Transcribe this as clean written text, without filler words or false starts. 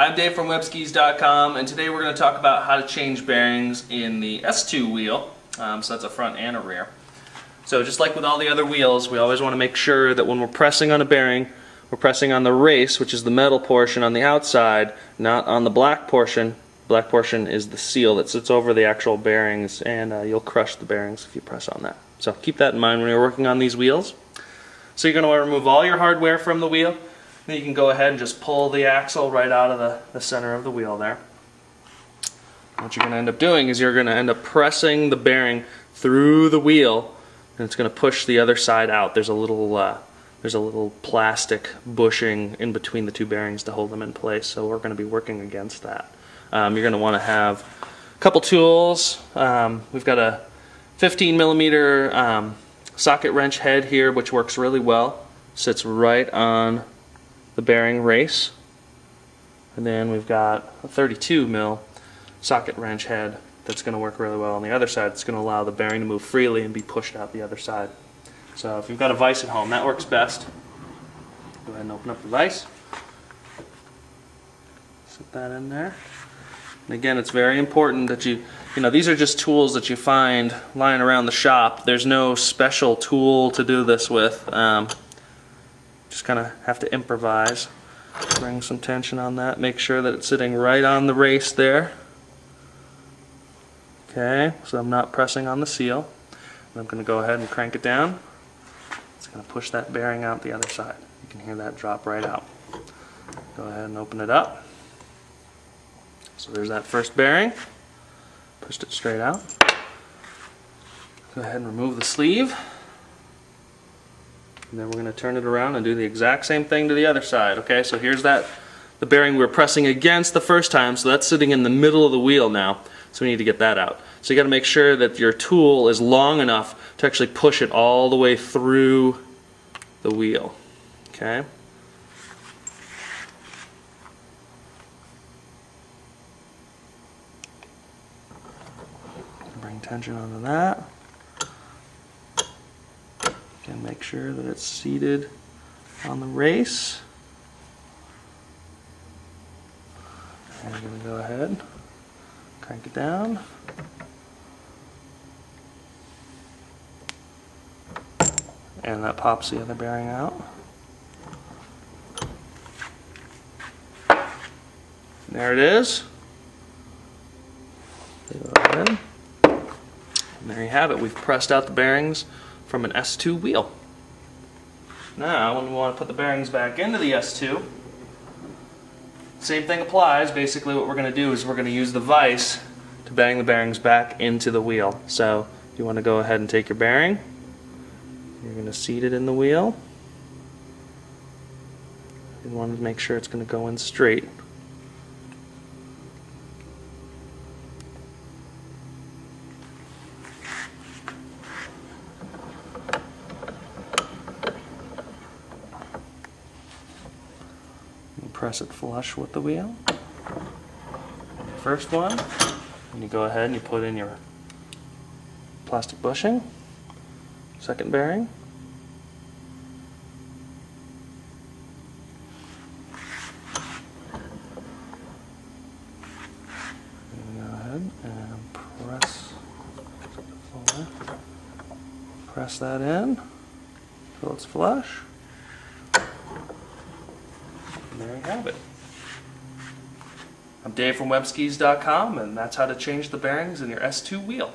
I'm Dave from webskis.com, and today we're going to talk about how to change bearings in the S2 wheel. So that's a front and a rear. So just like with all the other wheels, we always want to make sure that when we're pressing on a bearing, we're pressing on the race, which is the metal portion on the outside, not on the black portion. Black portion is the seal that sits over the actual bearings, and you'll crush the bearings if you press on that. So keep that in mind when you're working on these wheels. So you're going to want to remove all your hardware from the wheel. Then you can go ahead and just pull the axle right out of the center of the wheel there. What you're going to end up doing is you're going to end up pressing the bearing through the wheel, and it's going to push the other side out. There's a little plastic bushing in between the two bearings to hold them in place, so we're going to be working against that. You're going to want to have a couple tools. We've got a 15mm socket wrench head here, which works really well. Sits right on the bearing race. And then we've got a 32mm socket wrench head that's going to work really well on the other side. It's going to allow the bearing to move freely and be pushed out the other side. So if you've got a vise at home, that works best. Go ahead and open up the vise. Sit that in there. And again, it's very important that you know, these are just tools that you find lying around the shop. There's no special tool to do this with. Just kind of have to improvise. Bring some tension on that. Make sure that it's sitting right on the race there. Okay, so I'm not pressing on the seal. And I'm going to go ahead and crank it down. It's going to push that bearing out the other side. You can hear that drop right out. Go ahead and open it up. So there's that first bearing. Pushed it straight out. Go ahead and remove the sleeve. And then we're going to turn it around and do the exact same thing to the other side. Okay, so here's the bearing we were pressing against the first time, so that's sitting in the middle of the wheel now. So we need to get that out. So you got to make sure that your tool is long enough to actually push it all the way through the wheel. Okay. Bring tension onto that. Again, make sure that it's seated on the race. And we're going to go ahead, crank it down. And that pops the other bearing out. And there it is. Go ahead. And there you have it. We've pressed out the bearings from an S2 wheel. Now, when we want to put the bearings back into the S2, same thing applies. Basically what we're going to do is we're going to use the vise to bang the bearings back into the wheel. So you want to go ahead and take your bearing. You're going to seat it in the wheel. You want to make sure it's going to go in straight. Press it flush with the wheel. First one, and you go ahead and you put in your plastic bushing. Second bearing. And go ahead and press that in until it's flush. And there you have it. I'm Dave from webskis.com, and that's how to change the bearings in your S2 wheel.